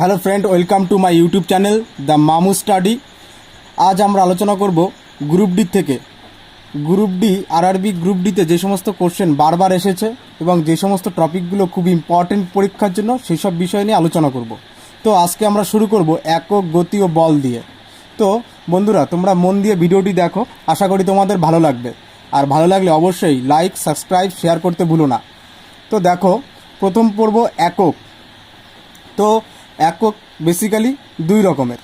Hello friend, welcome to my YouTube channel the মামু study. আজ আমরা আলোচনা করব গ্রুপ ডি থেকে। গ্রুপ ডি আরআরবি গ্রুপ ডিতে যে সমস্ত কোশ্চেন বারবার এসেছে এবং যে সমস্ত টপিকগুলো খুব ইম্পর্টেন্ট পরীক্ষার জন্য সেই সব বিষয় নিয়ে আলোচনা করব। তো আজকে আমরা শুরু করব একক, গতি ও বল দিয়ে। তো বন্ধুরা, তোমরা মন দিয়ে ভিডিওটি দেখো, আশা করি তোমাদের ভালো লাগবে। আর ভালো লাগলে অবশ্যই লাইক, সাবস্ক্রাইব, শেয়ার করতে ভুলো না। তো দেখো, প্রথম পড়ব একক। তো একক বেসিক্যালি দুই রকমের,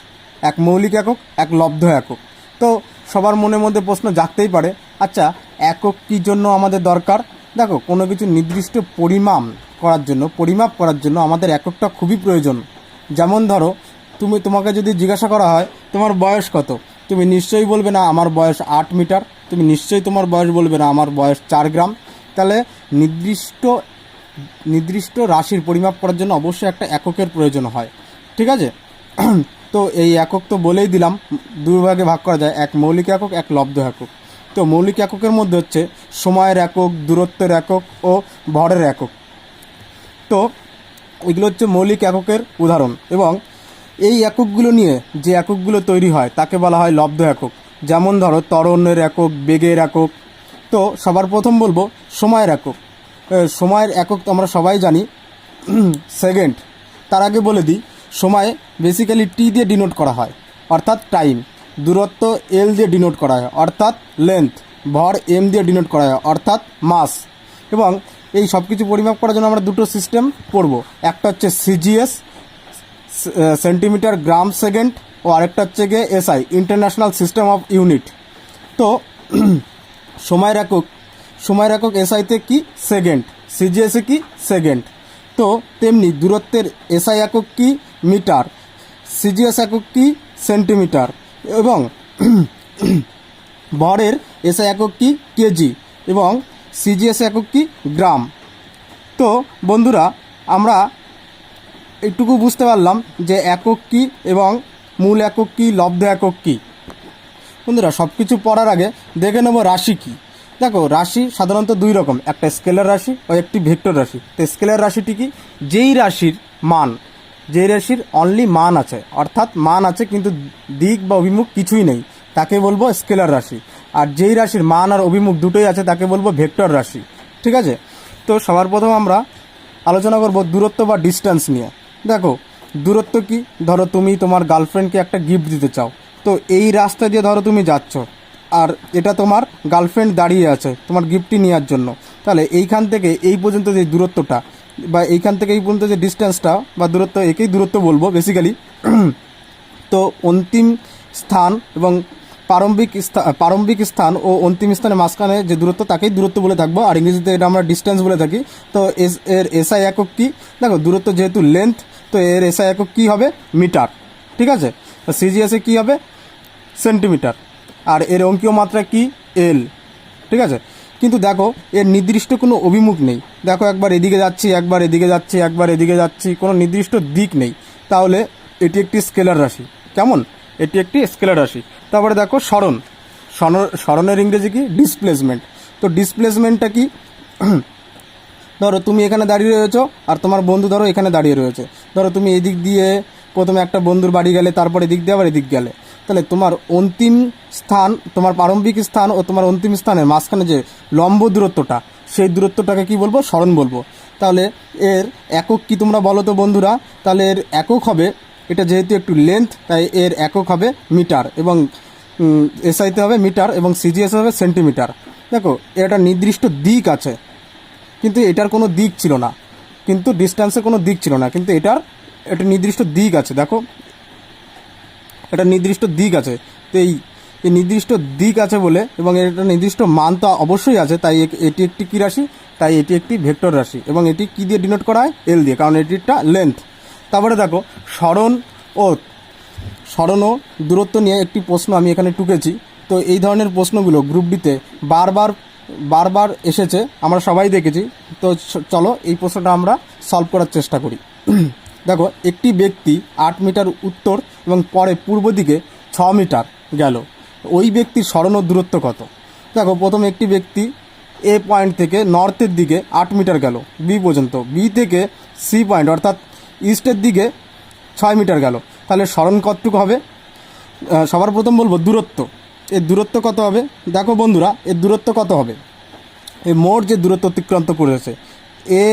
এক মৌলিক একক, এক লব্ধ একক। তো সবার মনের মধ্যে প্রশ্ন জাগতেই পারে, আচ্ছা একক কী জন্য আমাদের দরকার? দেখো, কোনো কিছু নির্দিষ্ট পরিমাপ করার জন্য আমাদের এককটা খুবই প্রয়োজন। যেমন ধরো, তোমাকে যদি জিজ্ঞাসা করা হয় তোমার বয়স কত, তুমি নিশ্চয়ই বলবে না আমার বয়স 8 মিটার, তুমি নিশ্চয়ই তোমার বয়স বলবে না আমার বয়স 4 গ্রাম। তাহলে নির্দিষ্ট রাশির পরিমাপ করার জন্য অবশ্যই একটা এককের প্রয়োজন হয়, ঠিক আছে? তো এই একক তো বলেই দিলাম, দুই ভাগে ভাগ করা যায়, এক মৌলিক একক, এক লব্ধ একক। তো মৌলিক এককের মধ্যে হচ্ছে সময়ের একক, দূরত্বের একক ও ভরের একক। তো এগুলো হচ্ছে মৌলিক এককের উদাহরণ, এবং এই এককগুলো নিয়ে যে এককগুলো তৈরি হয় তাকে বলা হয় লব্ধ একক। যেমন ধরো ত্বরণের একক, বেগের একক। তো সবার প্রথম বলবো সময়ের একক। সময়ের একক তো আমরা সবাই জানি সেকেন্ড। তার আগে বলে দিই, সময় বেসিক্যালি টি দিয়ে ডিনোট করা হয়, অর্থাৎ টাইম। দূরত্ব এল দিয়ে ডিনোট করা হয়, অর্থাৎ লেন্থ। ভর এম দিয়ে ডিনোট করা হয়, অর্থাৎ মাস। এবং এই সব কিছু পরিমাপ করার জন্য আমরা দুটো সিস্টেম পড়ব। একটা হচ্ছে সিজিএস, সেন্টিমিটার গ্রাম সেকেন্ড, ও আরেকটা হচ্ছে গিয়ে SI, international system of unit. তো সময়ের একক এসআইতে কি সেকেন্ড, সিজিএসে কি সেকেন্ড। তো তেমনি দূরত্বের এসআই একক কি মিটার, সিজিএস একক কি সেন্টিমিটার, এবং ভরের এসআই একক কি কেজি, এবং সিজিএস একক কি গ্রাম। তো বন্ধুরা, আমরা একটুকু বুঝতে পারলাম যে একক কি এবং মূল একক কি, লব্ধ একক কি। বন্ধুরা, সব কিছু পড়ার আগে দেখে নেব রাশি কি। দেখো, রাশি সাধারণত দুই রকম, একটা স্কেলার রাশি ও একটি ভেক্টর রাশি। তো স্কেলার রাশিটি কি? যেই রাশির অনলি মান আছে, অর্থাৎ মান আছে কিন্তু দিক বা অভিমুখ কিছুই নেই, তাকে বলবো স্কেলার রাশি। আর যেই রাশির মান আর অভিমুখ দুটোই আছে তাকে বলবো ভেক্টর রাশি, ঠিক আছে? তো সবার প্রথম আমরা আলোচনা করব দূরত্ব বা ডিস্টেন্স নিয়ে। দেখো, দূরত্ব কি? ধরো তুমি তোমার গার্লফ্রেন্ডকে একটা গিফট দিতে চাও। তো এই রাস্তা দিয়ে ধরো তুমি যাচ্ছ, আর এটা তোমার গার্লফ্রেন্ড দাঁড়িয়ে আছে তোমার গিফটটি নেওয়ার জন্য। তাহলে এইখান থেকে এই পর্যন্ত যে দূরত্বটা, বা এইখান থেকে এই পর্যন্ত যে ডিস্টেন্সটা বা দূরত্ব, একেই দূরত্ব বলবো বেসিক্যালি। তো অন্তিম স্থান এবং প্রারম্ভিক স্থান ও অন্তিম স্থানের মাঝখানে যে দূরত্ব তাকেই দূরত্ব বলে থাকবো, আর ইংরেজিতে এটা আমরা ডিস্টেন্স বলে থাকি। তো এর এসআই একক কি? দেখো, দূরত্ব যেহেতু লেন্থ, তো এর এসআই একক কী হবে? মিটার, ঠিক আছে? তো সিজিএসে কী হবে? সেন্টিমিটার। আর এর অঙ্কীয় মাত্রা কি? এল, ঠিক আছে? কিন্তু দেখো, এর নির্দিষ্ট কোনো অভিমুখ নেই। দেখো, একবার এদিকে যাচ্ছি, একবার এদিকে যাচ্ছি, একবার এদিকে যাচ্ছি, কোনো নির্দিষ্ট দিক নেই। তাহলে এটি একটি স্কেলার রাশি। কেমন? এটি একটি স্কেলার রাশি। তারপরে দেখো সরণের ইংরেজি কি? ডিসপ্লেসমেন্ট। তো ডিসপ্লেসমেন্টটা কি? ধরো তুমি এখানে দাঁড়িয়ে রয়েছো, আর তোমার বন্ধু ধরো এখানে দাঁড়িয়ে রয়েছে। ধরো তুমি এদিক দিয়ে প্রথমে একটা বন্ধুর বাড়ি গেলে, তারপর এদিক দিয়ে আবার এদিক গেলে। তাহলে তোমার অন্তিম স্থান, তোমার প্রারম্ভিক স্থান ও তোমার অন্তিম স্থানের মাঝখানে যে লম্ব দূরত্বটা, সেই দূরত্বটাকে কি বলবো? সরণ বলবো। তাহলে এর একক কি তোমরা বলো তো বন্ধুরা? তাহলে এর একক হবে, এটা যেহেতু একটু লেন্থ তাই এর একক হবে মিটার, এবং এসআইতে হবে মিটার, এবং সিজিএস হবে সেন্টিমিটার। দেখো, এর একটা নির্দিষ্ট দিক আছে, কিন্তু এটার কোনো দিক ছিল না, কিন্তু ডিস্টেন্সে কোনো দিক ছিল না, কিন্তু এটার একটা নির্দিষ্ট দিক আছে। দেখো, এটা নির্দিষ্ট দিক আছে। তো এই নির্দিষ্ট দিক আছে বলে, এবং এর একটা নির্দিষ্ট মান তো অবশ্যই আছে, তাই এটি একটি কী রাশি? তাই এটি একটি ভেক্টর রাশি। এবং এটি কী দিয়ে ডিনোট করা হয়? এল দিয়ে, কারণ এটিটা লেন্থ। তারপরে দেখো, সরণ ও দূরত্ব নিয়ে একটি প্রশ্ন আমি এখানে টুকেছি। তো এই ধরনের প্রশ্নগুলো গ্রুপ ডিতে বারবার এসেছে, আমরা সবাই দেখেছি। তো চলো এই প্রশ্নটা আমরা সলভ করার চেষ্টা করি। দেখো, একটি ব্যক্তি 8 মিটার উত্তর এবং পরে পূর্ব দিকে 6 মিটার গেল, ওই ব্যক্তির সরণ ও দূরত্ব কত? দেখো, প্রথমে একটি ব্যক্তি এ পয়েন্ট থেকে নর্থের দিকে 8 মিটার গেল বি পর্যন্ত, বি থেকে সি পয়েন্ট অর্থাৎ ইস্টের দিকে 6 মিটার গেল, তাহলে সরণ কতটুকু হবে? সবার প্রথম বলবো দূরত্ব। এর দূরত্ব কত হবে? দেখো বন্ধুরা, এর দূরত্ব কত হবে? এই মোট যে দূরত্ব অতিক্রান্ত করেছে এ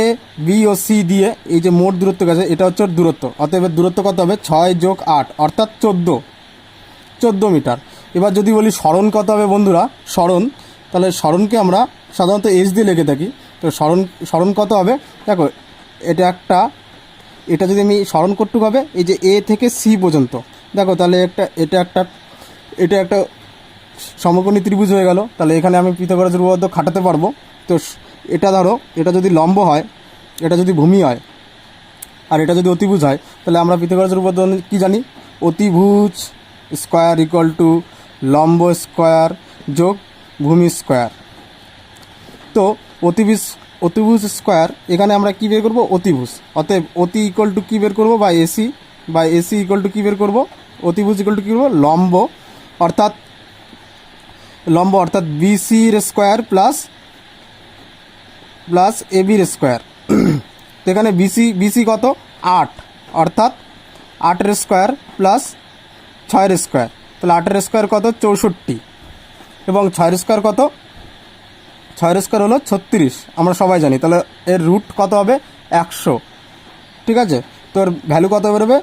বি ও সি দিয়ে, এই যে মোট দূরত্ব গেছে এটা হচ্ছে দূরত্ব। অতএব দূরত্ব কত হবে? 6 যোগ 8 অর্থাৎ 14 মিটার। এবার যদি বলি সরণ কত হবে বন্ধুরা, সরণ, তাহলে সরণকে আমরা সাধারণত এইচ দিয়ে লিখে থাকি। তো সরণ কত হবে? দেখো এটা যদি আমি সরণ কতটুকু হবে, এই যে এ থেকে সি পর্যন্ত, দেখো তাহলে এটা একটা সমকোণী ত্রিভুজ হয়ে গেল। তাহলে এখানে আমি পিথাগোরাসের উপপাদ্য খাটাতে পারবো। তো এটা ধরো, এটা যদি লম্ব হয়, এটা যদি ভূমি হয়, আর এটা যদি অতিভুজ হয়, তাহলে আমরা পিথাগোরাসের উপপাদ্য কী জানি? অতিভুজ স্কোয়ার ইকুয়াল টু লম্ব স্কোয়ার যোগ ভূমি স্কোয়ার। তো অতিভুজ স্কোয়ার, এখানে আমরা কী বের করবো? অতিভুজ। অতএব অতি ইকুয়াল টু কী বের করবো? বা এসি ইকুয়াল টু কী বের করবো? অতিভুজ ইকুয়াল টু কী করবো? লম্ব অর্থাৎ বিসির স্কোয়ার প্লাস এবির স্কোয়ার। তো এখানে বিসি কত? 8, অর্থাৎ 8 স্কোয়ার প্লাস 6 স্কোয়ার। তাহলে 8 স্কোয়ার কত? 64, এবং 6 স্কোয়ার কত? 6 স্কোয়ার হলো 36, আমরা সবাই জানি। তাহলে এর রুট কত হবে? 100। ঠিক আছে, তো এর ভ্যালু কত বেরোবে?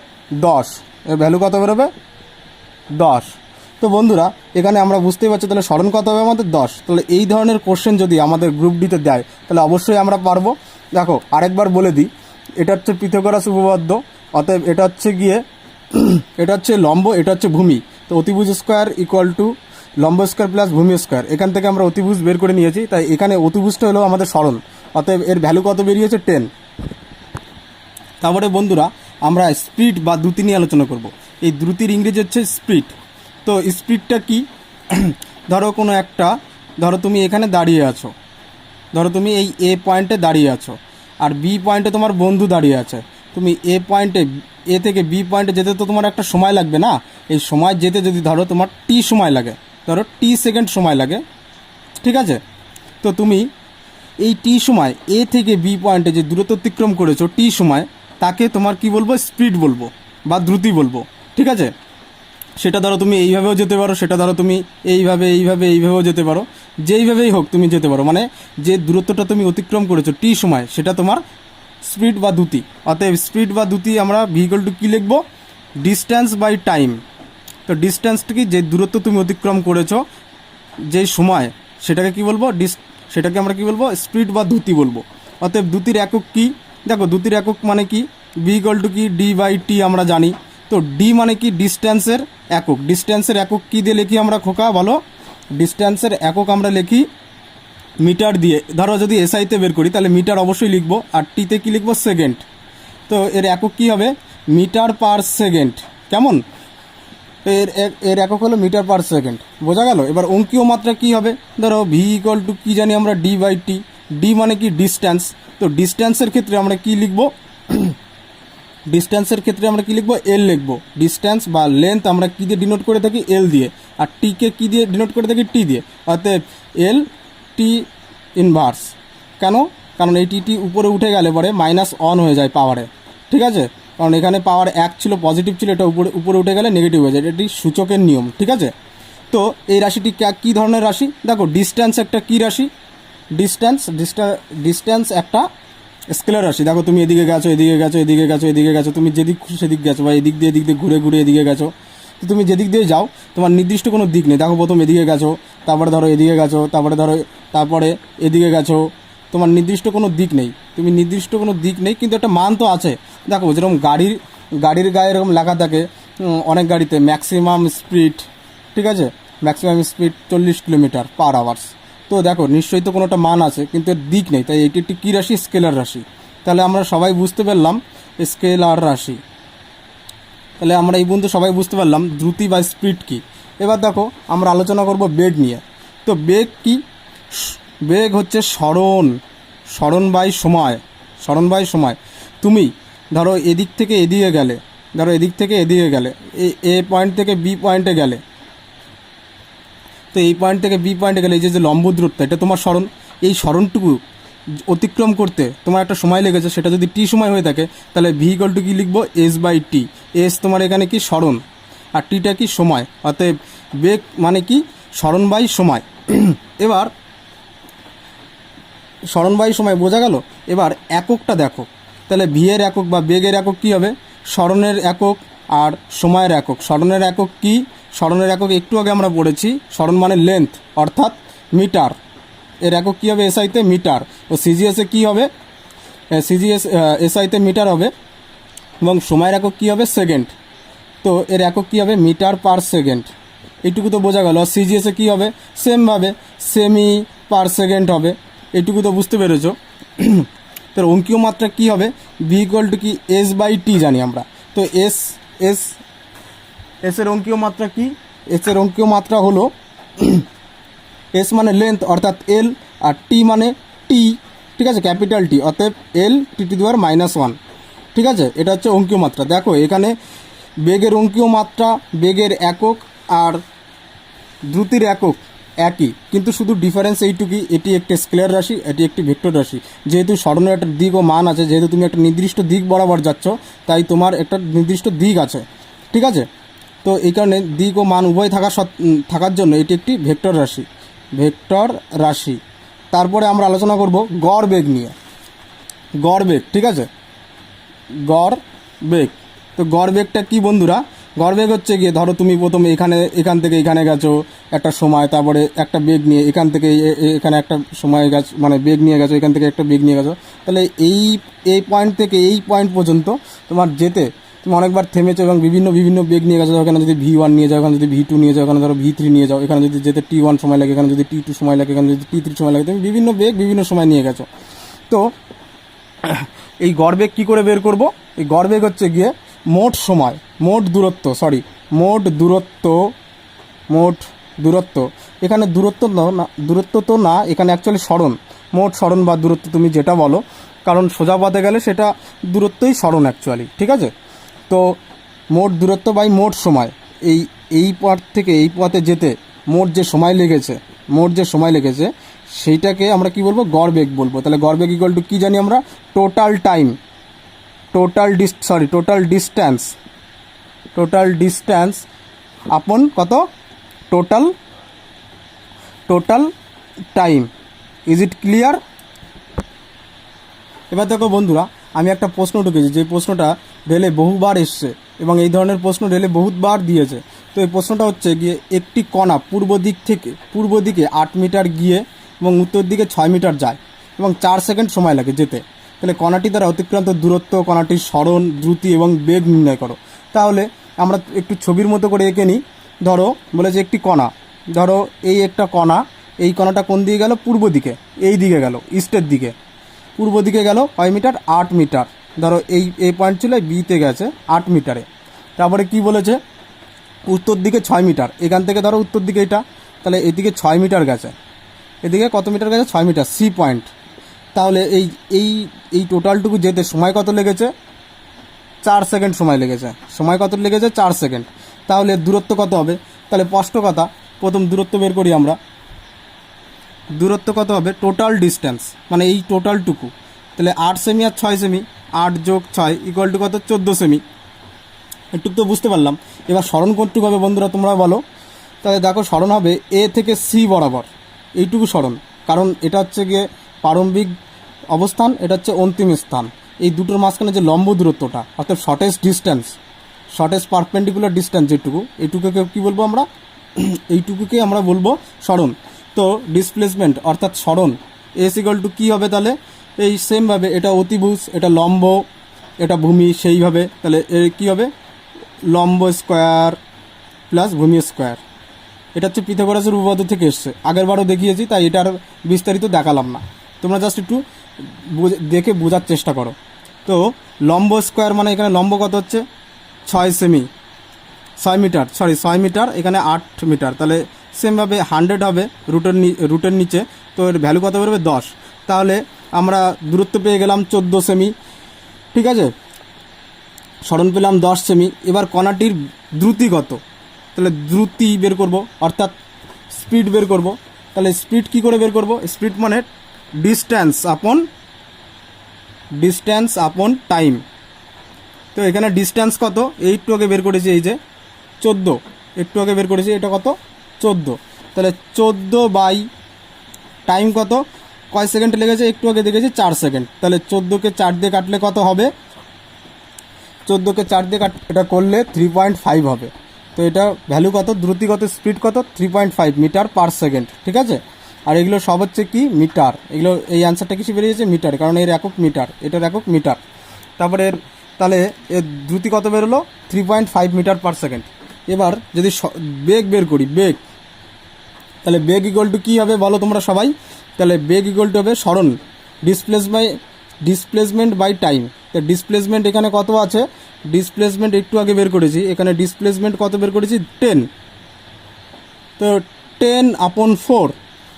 10। এর ভ্যালু কত বেরোবে? 10। তো বন্ধুরা, এখানে আমরা বুঝতেই পারছি তাহলে সরণ কত হবে আমাদের? 10। তাহলে এই ধরনের কোশ্চেন যদি আমাদের গ্রুপ ডিতে দেয় তাহলে অবশ্যই আমরা পারবো। দেখো আরেকবার বলে দিই, এটা হচ্ছে পিথাগোরাস উপপাদ্য। অতএব এটা হচ্ছে লম্ব, এটা হচ্ছে ভূমি। তো অতিভুজ স্কোয়ার ইকুয়াল টু লম্ব স্কোয়ার প্লাস ভূমি স্কোয়ার। এখান থেকে আমরা অতিভুজ বের করে নিয়েছি, তাই এখানে অতিভুজটা হলো আমাদের সরণ। অতএব এর ভ্যালু কত বেরিয়েছে? 10। তারপরে বন্ধুরা, আমরা স্পিড বা দ্রুতি নিয়ে আলোচনা করব। এই দ্রুতির ইংরেজি হচ্ছে স্পিড। তো স্পিডটা কি? ধরো তুমি এখানে দাঁড়িয়ে আছো, ধরো তুমি এই এ পয়েন্টে দাঁড়িয়ে আছো, আর বি পয়েন্টে তোমার বন্ধু দাঁড়িয়ে আছে। তুমি এ থেকে বি পয়েন্টে যেতে তো তোমার একটা সময় লাগবে না? এই সময় যেতে যদি ধরো তোমার টি সময় লাগে, ধরো টি সেকেন্ড সময় লাগে, ঠিক আছে? তো তুমি এই টি সময় এ থেকে বি পয়েন্টে যে দূরত্ব অতিক্রম করেছো টি সময়, তাকে তোমার কি বলবো? স্পিড বলবো বা দ্রুতি বলবো। ঠিক আছে, সেটা ধরো তুমি এইভাবেও যেতে পারো, সেটা ধরো তুমি এইভাবেও যেতে পারো, যেইভাবেই হোক তুমি যেতে পারো। মানে যে দূরত্বটা তুমি অতিক্রম করেছো টি সময়, সেটা তোমার স্পিড বা দ্রুতি। অতএব স্পিড বা দ্রুতি আমরা ভি=, কী লিখবো? Distance by time. তো ডিস্ট্যান্সটা কি? যে দূরত্ব তুমি অতিক্রম করেছো যেই সময়, সেটাকে কি বলবো? সেটাকে আমরা কি বলবো? স্পিড বা দ্রুতি বলবো। অতএব দ্রুতির একক কি? দেখো দ্রুতির একক মানে কি? ভি=, কি? ডি/টি আমরা জানি। তো ডি মানে কি? ডিস্ট্যান্সের একক। ডিস্ট্যান্সের একক কী দিয়ে লিখি আমরা খোকা? বলো। ডিস্ট্যান্সের একক আমরা লিখি মিটার দিয়ে। ধরো যদি এসআইতে বের করি তাহলে মিটার অবশ্যই লিখবো, আর টিতে কি লিখবো? সেকেন্ড। তো এর একক কী হবে? Metre per second. কেমন? এর একক হলো মিটার পার সেকেন্ড। বোঝা গেল? এবার অঙ্কীয় মাত্রা কী হবে? ধরো ভি=, কী জানি আমরা? ডি/টি। ডি মানে কি? ডিস্ট্যান্স। তো ডিস্ট্যান্সের ক্ষেত্রে আমরা কি লিখবো? ডিস্ট্যান্সের ক্ষেত্রে আমরা কি লিখবো? এল লিখবো। ডিস্ট্যান্স বা লেন্থ আমরা কী দিয়ে ডিনোট করে থাকি? এল দিয়ে। আর টিকে কী দিয়ে ডিনোট করে থাকি? টি দিয়ে। অতএব এল টি ইনভার্স। কেন? কারণ এই টি উপরে উঠে গেলে পরে -1 হয়ে যায় পাওয়ারে। ঠিক আছে, কারণ এখানে পাওয়ার 1 ছিল, পজিটিভ ছিল, এটা উপরে উঠে গেলে নেগেটিভ হয়ে যায়। এটি সূচকের নিয়ম। ঠিক আছে, তো এই রাশিটি কী ধরনের রাশি? দেখো ডিস্ট্যান্স একটা কী রাশি? ডিস্ট্যান্স একটা স্কেলার রাশি। দেখো তুমি এদিকে গেছো, তুমি যেদিক খুশি সেদিক গেছো, বা এদিক দিয়ে ঘুরে এদিকে গেছো। তো তুমি যেদিক দিয়ে যাও তোমার নির্দিষ্ট কোনো দিক নেই। দেখো প্রথম এদিকে গেছো, তারপরে ধরো এদিকে গেছো, তারপরে এদিকে গেছো, তোমার নির্দিষ্ট কোনো দিক নেই। কিন্তু একটা মান তো আছে। দেখো যেরকম গাড়ির গায়ে এরকম লেখা থাকে অনেক গাড়িতে ম্যাক্সিমাম স্পিড, ঠিক আছে, ম্যাক্সিমাম স্পিড 40 কিলোমিটার/আওয়ার। তো দেখো নিশ্চয়ই তো কোনো একটা মান আছে, কিন্তু এর দিক নেই। তাই এটি একটি কী রাশি? স্কেলার রাশি। তাহলে আমরা সবাই বুঝতে পারলাম স্কেলার রাশি। তাহলে আমরা এই পর্যন্ত সবাই বুঝতে পারলাম দ্রুতি বা স্পিড কি। এবার দেখো আমরা আলোচনা করব বেগ নিয়ে। তো বেগ কি? বেগ হচ্ছে সরণ বাই সময়। তুমি ধরো এদিক থেকে এদিকে গেলে, এ পয়েন্ট থেকে বি পয়েন্টে গেলে, তো এই পয়েন্ট থেকে বি পয়েন্টে গেলে এই যে লম্ব দূরত্ব, এটা তোমার সরণ। এই অতিক্রম করতে তোমার একটা সময় লেগেছে, সেটা যদি টি সময় হয়ে থাকে, তাহলে ভি ইকুয়াল টু কী লিখবো, এস বাই টি। এস তোমার এখানে কি সরণ, আর টিটা কি সময়, অতএব বেগ মানে কি সরণ বাই সময়। এবার সরণ বাই সময় বোঝা গেল। এবার এককটা দেখো, তাহলে ভি এর একক বা বেগের একক কী হবে, সরণের একক আর সময়ের একক। সরণের একক কি, সরণের একক একটু আগে আমরা পড়েছি, সরণ মানে লেন্থ অর্থাৎ মিটার, এর একক কী হবে এসআইতে মিটার, ও সিজিএসে কী হবে, এসআইতে মিটার হবে, এবং সময়ের একক কী হবে সেকেন্ড, তো এর একক কী হবে মিটার পার সেকেন্ড। এইটুকু তো বোঝা গেল। আর সিজিএসে কী হবে, সেমভাবে সেমি পার সেকেন্ড হবে, এইটুকু তো বুঝতে পেরেছো। তো অঙ্কীয় মাত্রা কী হবে, ভি ইকুয়াল টু কি এস বাই টি জানি আমরা, তো এস এর অঙ্কীয় মাত্রা কি, এস এর অঙ্কীয় মাত্রা হলো এস মানে লেন্থ অর্থাৎ এল, আর টি মানে টি, ঠিক আছে, ক্যাপিটাল টি, অতএব এল টি টু দি পাওয়ার -1, ঠিক আছে। এটা হচ্ছে অঙ্কীয় মাত্রা। দেখো এখানে বেগের অঙ্কীয় মাত্রা, বেগের একক আর দ্রুতির একক একই, কিন্তু শুধু ডিফারেন্স এইটুকুই, এটি একটি স্কেলার রাশি, এটি একটি ভেক্টর রাশি। যেহেতু সরণের একটা দিক ও মান আছে, যেহেতু তুমি একটা নির্দিষ্ট দিক বরাবর যাচ্ছ, তাই তোমার একটা নির্দিষ্ট দিক আছে, ঠিক আছে। তো এই কারণে দিক ও মান উভয় থাকার জন্য এটি একটি ভেক্টর রাশি, ভেক্টর রাশি। তারপরে আমরা আলোচনা করব গড় বেগ নিয়ে। গড় বেগ, ঠিক আছে, গড় বেগ। তো গড় বেগটা কী বন্ধুরা, গড় বেগ হচ্ছে গিয়ে ধরো তুমি প্রথমে এখান থেকে এখানে গেছো একটা সময়, তারপরে একটা বেগ নিয়ে এখান থেকে এখানে একটা সময় গেছো, মানে বেগ নিয়ে গেছো, এখান থেকে একটা বেগ নিয়ে গেছো, তাহলে এই পয়েন্ট থেকে এই পয়েন্ট পর্যন্ত তোমার যেতে তুমি অনেকবার থেমেছো এবং বিভিন্ন বেগ নিয়ে গেছো। এখানে যদি V1 নিয়ে যাও, এখানে যদি V2 নিয়ে যাও, এখানে ধরো V3 নিয়ে যাও, এখানে যদি যেতে T1 সময় লাগে, এখানে যদি T2 সময় লাগে, এখানে যদি T3 সময় লাগে, তুমি বিভিন্ন বেগ বিভিন্ন সময় নিয়ে গেছো। তো এই গড় বেগ কী করে বের করব, এই গড় বেগ হচ্ছে গিয়ে মোট সময়, মোট দূরত্ব, এখানে দূরত্ব তো না, এখানে অ্যাকচুয়ালি সরণ, মোট সরণ বা দূরত্ব তুমি যেটা বলো, কারণ সোজা পথে গেলে সেটা দূরত্বই সরণ অ্যাকচুয়ালি, ঠিক আছে। তো মোট দূরত্ব বাই মোট সময়, এই পথ থেকে এই পথে যেতে মোট যে সময় লেগেছে সেইটাকে আমরা কি বলবো, গড় বেগ বলবো। তাহলে গড় বেগ ইকুয়াল টু কী জানি আমরা, টোটাল ডিস্ট্যান্স আপন কত, total time. Is it clear? এবার দেখো বন্ধুরা, আমি একটা প্রশ্ন ঢুকেছি, যে প্রশ্নটা রেলে বহুবার এসছে এবং এই ধরনের প্রশ্ন রেলে বহুবার দিয়েছে। তো এই প্রশ্নটা হচ্ছে গিয়ে একটি কণা পূর্ব দিকে 8 মিটার গিয়ে এবং উত্তর দিকে 6 মিটার যায় এবং 4 সেকেন্ড সময় লাগে যেতে। তাহলে কণাটি দ্বারা অতিক্রান্ত দূরত্ব, কণাটির সরণ, দ্রুতি এবং বেগ নির্ণয় করো। তাহলে আমরা একটু ছবির মতো করে এঁকে নিই। ধরো বলেছে একটি কণা, ধরো এই একটা কণা, এই কণাটা কোন দিকে গেল, পূর্ব দিকে, এই দিকে গেল, ইস্টের দিকে, পূর্ব দিকে গেল কয় মিটার, 8 মিটার। ধরো এই পয়েন্ট ছিল বিতে গেছে 8 মিটারে। তারপরে কি বলেছে, উত্তর দিকে 6 মিটার, এখান থেকে ধরো উত্তর দিকে এটা, তাহলে এদিকে 6 মিটার গেছে, এদিকে কত মিটার গেছে, 6 মিটার, সি পয়েন্ট। তাহলে এই টোটালটুকু যেতে সময় কত লেগেছে, 4 সেকেন্ড সময় লেগেছে। সময় কত লেগেছে, 4 সেকেন্ড। তাহলে দূরত্ব কত হবে, তাহলে স্পষ্ট কথা, প্রথম দূরত্ব বের করি আমরা। দূরত্ব কত হবে, টোটাল ডিস্ট্যান্স মানে এই টোটালটুকু, তাহলে 8 সেমি আর 6 সেমি, 8 যোগ 6 ইকুয়াল টু কত, 14 সেমি। একটু তো বুঝতে পারলাম। এবার সরণ কোনটুকু হবে বন্ধুরা তোমরা বলো। তাহলে দেখো সরণ হবে এ থেকে সি বরাবর, এইটুকু সরণ, কারণ এটা হচ্ছে গিয়ে প্রারম্ভিক অবস্থান, এটা হচ্ছে অন্তিম স্থান। এই দুটোর মাঝখানে যে লম্ব দূরত্বটা অর্থাৎ শর্টেস্ট পারপেন্ডিকুলার ডিস্ট্যান্স এইটুকুকে কী বলবো আমরা, এইটুকুকে আমরা বলবো সরণ। তো ডিসপ্লেসমেন্ট অর্থাৎ সরণ এস ইকুয়াল টু কী হবে, তাহলে এই সেমভাবে এটা অতিভুজ, এটা লম্ব, এটা ভূমি, সেইভাবে তাহলে এর কী হবে, লম্ব স্কোয়ার প্লাস ভূমি স্কোয়ার। এটা হচ্ছে পিথাগোরাসের উপপাদ্য থেকে এসছে, আগের বারও দেখিয়েছি, তাই এটার বিস্তারিত দেখালাম না, তোমরা জাস্ট একটু দেখে বোঝার চেষ্টা করো। তো লম্ব স্কোয়ার মানে এখানে লম্ব কত হচ্ছে 6 মিটার, এখানে 8 মিটার, তাহলে সেমভাবে 100 হবে রুটের নিচে, তো এর ভ্যালু কত বেরোবে 10। তাহলে আমরা দূরত্ব পেয়ে গেলাম 14 সেমি, ঠিক আছে, সরণ পেলাম 10 সেমি। এবার কণাটির দ্রুতি কত, তাহলে দ্রুতি বের করব অর্থাৎ স্পিড বের করব। তাহলে স্পিড কি করে বের করব, স্পিড মানে ডিস্ট্যান্স আপন টাইম। তো এখানে ডিস্ট্যান্স কত, একটু আগে বের করেছি, এই যে 14, একটু আগে বের করেছি, এটা কত 14। তাহলে 14 বাই টাইম কত, কয় সেকেন্ড লেগেছে একটু আগে দেখেছি 4 সেকেন্ড। তাহলে 14কে 4 দিয়ে কাটলে কত হবে, 14কে 4 দিয়ে এটা করলে 3.5 হবে। তো এটা ভ্যালু কত, দ্রুতি কত, স্পিড কত, 3.5 মিটার পার সেকেন্ড। ঠিক আছে, আর এগুলো সব হচ্ছে কি মিটার, এগুলো এই অ্যান্সারটা কিছু বেরিয়েছে মিটার, কারণ এর একক মিটার, এটার একক মিটার। তারপরে তাহলে এর দ্রুতি কত বেরোলো, 3.5 মিটার পার সেকেন্ড। এবার যদি বেগ বের করি, বেগ, তাহলে বেগ ইকুয়াল টু কী হবে বলো তোমরা সবাই, তাহলে বেগ ইকুয়াল টু হবে সরণ, ডিসপ্লেসমেন্ট বাই টাইম। তো ডিসপ্লেসমেন্ট এখানে কত আছে, ডিসপ্লেসমেন্ট একটু আগে বের করেছি, এখানে ডিসপ্লেসমেন্ট কত বের করেছি 10, তো 10/4,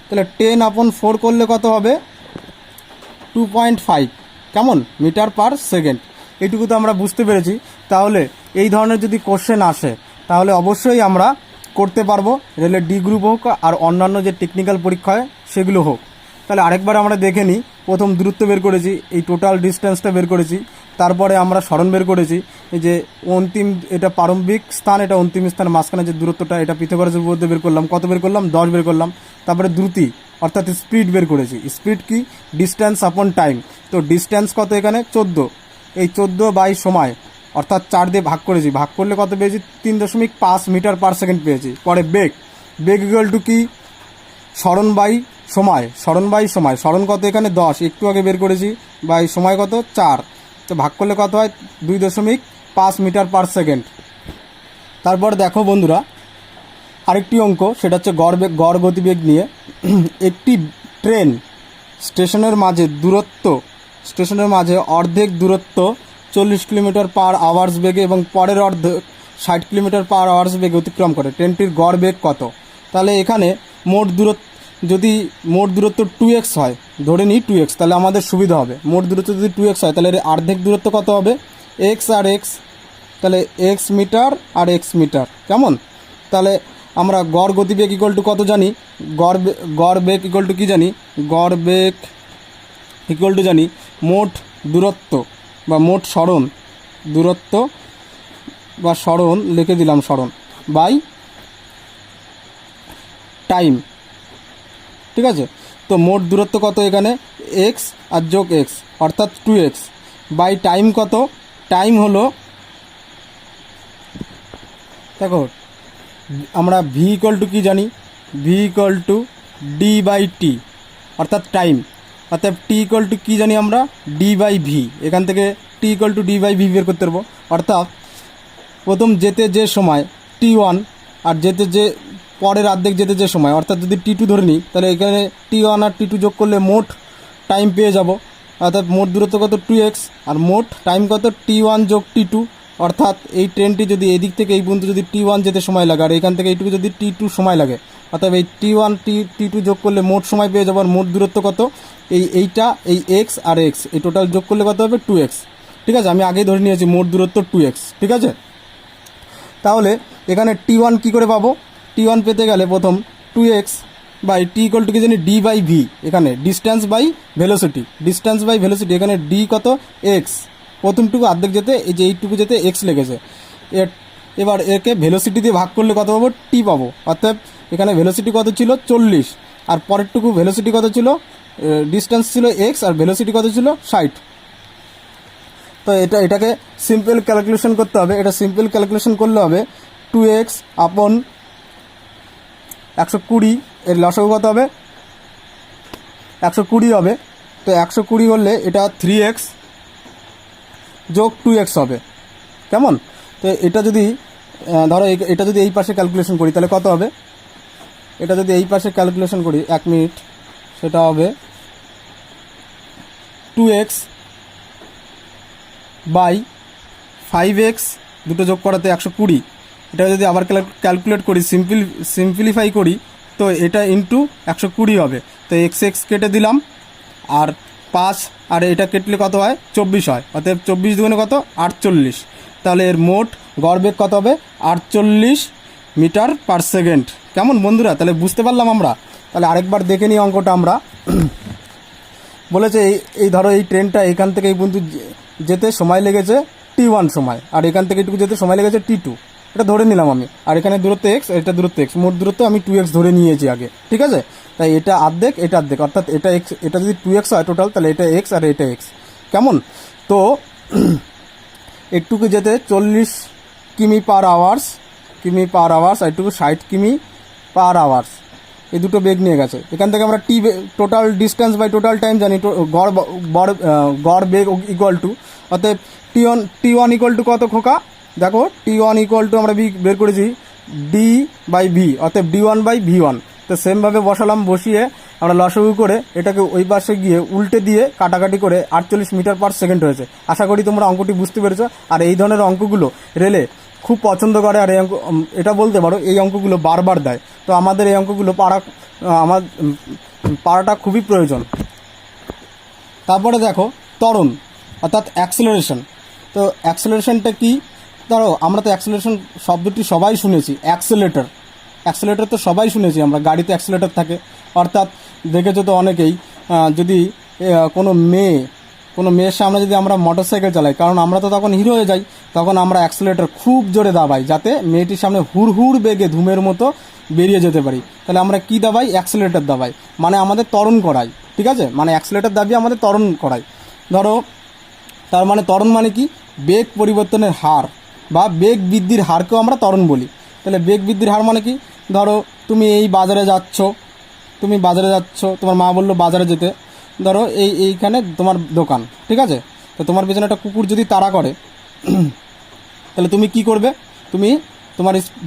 তাহলে 10/4 করলে কত হবে 2.5 কেমন মিটার পার সেকেন্ড। এইটুকু তো আমরা বুঝতে পেরেছি। তাহলে এই ধরনের যদি কোশ্চেন আসে তাহলে অবশ্যই আমরা করতে পারবো, রেলের ডি গ্রুপ হোক আর অন্যান্য যে টেকনিক্যাল পরীক্ষা হয় সেগুলো হোক। তাহলে আরেকবার আমরা দেখে নিই, প্রথম দূরত্ব বের করেছি, এই টোটাল ডিস্টেন্সটা বের করেছি, তারপরে আমরা সরণ বের করেছি, এই যে অন্তিম এটা প্রারম্ভিক স্থান, এটা অন্তিম স্থান, মাঝখানে যে দূরত্বটা এটা পিথাগোরাসের উপপাদ্য বের করলাম, কত বের করলাম 10 বের করলাম। তারপরে দ্রুতি অর্থাৎ স্পিড বের করেছি, স্পিড কি ডিস্টেন্স আপন টাইম। তো ডিস্টেন্স কত এখানে 14, এই 14 বাই সময় অর্থাৎ 4 দিয়ে ভাগ করেছি, ভাগ করলে কত পেয়েছি 3.5 মিটার পার সেকেন্ড পেয়েছি। পরে বেগ, বেগ ইকুয়াল টু কি সরণ বাই সময়, সরণ কত এখানে 10, একটু আগে বের করেছি, বাই সময় কত 4, তো ভাগ করলে কত হয় 2.5 মিটার পার সেকেন্ড। তারপর দেখো বন্ধুরা আরেকটি অঙ্ক, সেটা হচ্ছে গড় গতিবেগ নিয়ে। একটি ট্রেন স্টেশনের মাঝে অর্ধেক দূরত্ব 40 কিলোমিটার পার আওয়ার্স বেগে এবং পরের অর্ধেক 60 কিলোমিটার পার আওয়ার্স বেগে অতিক্রম করে, ট্রেনটির গড় বেগ কত। তাহলে এখানে যদি মোট দূরত্ব 2x হয়, ধরে নিই 2x, তাহলে আমাদের সুবিধা হবে। মোট দূরত্ব যদি 2x হয় তাহলে অর্ধেক দূরত্ব কত হবে x আর x, তাহলে x মিটার আর x মিটার কেমন। তাহলে আমরা গড় গতিবেগ ইকুয়াল টু কত জানি, গড় বেগ ইকুয়াল টু কী জানি, গড় বেগ ইকুয়াল টু জানি মোট দূরত্ব বা মোট সরণ, দূরত্ব বা সরণ লিখে দিলাম, সরণ বাই টাইম। ঠিক আছে, তো মোট দূরত্ব কত এখানে x আর যোগ x অর্থাৎ 2x বাই টাইম কত, টাইম হলো দেখো আমরা v ইকুয়াল টু কী জানি, v equal to d by t অর্থাৎ টাইম, অর্থাৎ t ইকুয়াল টু কী জানি আমরা d বাই v, এখান থেকে t equal to d by v বের করতে পারবো। অর্থাৎ প্রথম যেতে যে সময় t1 আর যেতে যে পরের অর্ধেক যেতে যে সময়, অর্থাৎ যদি t2 ধরে নিই তাহলে এখানে t1 আর t2 যোগ করলে মোট টাইম পেয়ে যাব, অর্থাৎ মোট দূরত্ব কত 2x আর মোট টাইম কত t1 যোগ t2, অর্থাৎ এই ট্রেনটি যদি এদিক থেকে এই পর্যন্ত যদি t1 যেতে সময় লাগে আর এখান থেকে এইটুকু যদি t2 সময় লাগে, অর্থাৎ এই t1 t2 যোগ করলে মোট সময় পেয়ে যাবো। আর মোট দূরত্ব কত এইটা এই x আর x এই টোটাল যোগ করলে কত হবে 2x। ঠিক আছে, আমি আগেই ধরে নিয়েছি মোট দূরত্ব 2x। ঠিক আছে, তাহলে এখানে t1 কী করে পাবো, t1 পেতে গেলে প্রথম 2x by T equal to কি জানি d বাই v, এখানে ডিস্ট্যান্স বাই ভেলোসিটি, এখানে d কত x, প্রথমটুকু অর্ধেক যেতে এই যে এইটুকু যেতে x লেগেছে, এবার একে ভেলোসিটি দিয়ে ভাগ করলে কত পাবো t পাবো, অর্থাৎ এখানে ভেলোসিটি কত ছিল 40 আর পরেরটুকু ভেলোসিটি কত ছিল, ডিস্ট্যান্স ছিল x আর ভেলোসিটি কত ছিল 60। তো এটাকে সিম্পল ক্যালকুলেশন করতে হবে, এটা সিম্পল ক্যালকুলেশন করলে হবে 2x আপন 120, এর লসাগু কত হবে 120 হবে। তো 120 করলে এটা 3x যোগ 2x হবে কেমন। তো এটা যদি ধরো এটা যদি এই পাশে ক্যালকুলেশন করি তাহলে কত হবে, এটা যদি এই পাশে ক্যালকুলেশন করি 1 মিনিট, সেটা হবে 2x বাই 5x, দুটো যোগ করাতে 120, এটা যদি আবার ক্যালকুলেট করি সিম্পলিফাই করি তো এটা ইন্টু 120 হবে। তো এক্স কেটে দিলাম আর 5 আর এটা কেটলে কত হয় 24 হয়, অতএব 24 দুগুণে কত 48। তাহলে এর মোট গড়বেগ কত হবে 48 মিটার পার সেকেন্ড। কেমন বন্ধুরা, তাহলে বুঝতে পারলাম আমরা। তাহলে আরেকবার দেখে নিই অঙ্কটা আমরা। বলেছে এই এই ধরো এই ট্রেনটা এখান থেকে এই পর্যন্ত যেতে সময় লেগেছে T1 সময়, আর এখান থেকে এটুকু যেতে সময় লেগেছে T2, এটা ধরে নিলাম আমি। আর এখানে দূরত্ব x, এটা দূরত্ব x, মোট দূরত্ব আমি 2x ধরে নিয়েছি আগে, ঠিক আছে। তাই এটা অর্ধেক, এটা অর্ধেক, অর্থাৎ এটা x, এটা যদি 2x হয় টোটাল, তাহলে এটা x আর এটা x, কেমন। তো একটুকু যেতে 40 কিমি পার আওয়ার্স, আর একটুকু 60 কিমি পার আওয়ার্স, এই দুটো বেগ নিয়ে গেছে। এখান থেকে আমরা total distance by total time জানি, গড় বেগ ইকুয়াল টু, অতএব টি ওয়ান ইকুয়াল টু কত খোকা, দেখো T1 ইকুয়াল টু আমরা বের করেছি D/V, অতএব D1/V1। তো সেমভাবে বসালাম, বসিয়ে আমরা লসাগু করে এটাকে ওই পাশে গিয়ে উল্টে দিয়ে কাটাকাটি করে 48 মিটার পার সেকেন্ড হয়েছে। আশা করি তোমরা অঙ্কটি বুঝতে পেরেছো। আর এই ধরনের অঙ্কগুলো রেলে খুব পছন্দ করে, আর এই অঙ্ক, এটা বলতে পারো এই অঙ্কগুলো বারবার দেয়। তো আমাদের এই অঙ্কগুলো পারাটা খুবই প্রয়োজন। তারপরে দেখো ত্বরণ অর্থাৎ অ্যাক্সেলারেশন। তো অ্যাক্সেলারেশনটা কি, ধরো আমরা তো অ্যাক্সেলারেশন শব্দটি সবাই শুনেছি, অ্যাক্সেলেটর তো সবাই শুনেছি আমরা, গাড়িতে অ্যাক্সেলেটর থাকে। অর্থাৎ দেখেছো তো অনেকেই, যদি কোনো মেয়ের সামনে যদি আমরা মোটরসাইকেল চালাই, কারণ আমরা তো তখন হিরো হয়ে যাই, তখন আমরা অ্যাক্সেলেটর খুব জোরে দাবাই যাতে মেয়েটির সামনে হুড় বেগে ধুমের মতো বেরিয়ে যেতে পারি। তাহলে আমরা কি দাবাই, অ্যাক্সেলেটর দাবাই, মানে আমাদের ত্বরণ করাই, ঠিক আছে, মানে অ্যাক্সেলেটর দাবিয়ে আমাদের ত্বরণ করাই। ধরো তার মানে ত্বরণ মানে কি, বেগ পরিবর্তনের হার বা বেগ বৃদ্ধির হারকেও আমরা ত্বরণ বলি। তাহলে বেগ বৃদ্ধির হার মানে কি, ধরো তুমি বাজারে যাচ্ছ, তোমার মা বললো বাজারে যেতে, ধরো এইখানে তোমার দোকান, ঠিক আছে। তো তোমার পেছনে একটা কুকুর যদি তাড়া করে, তাহলে তুমি কি করবে,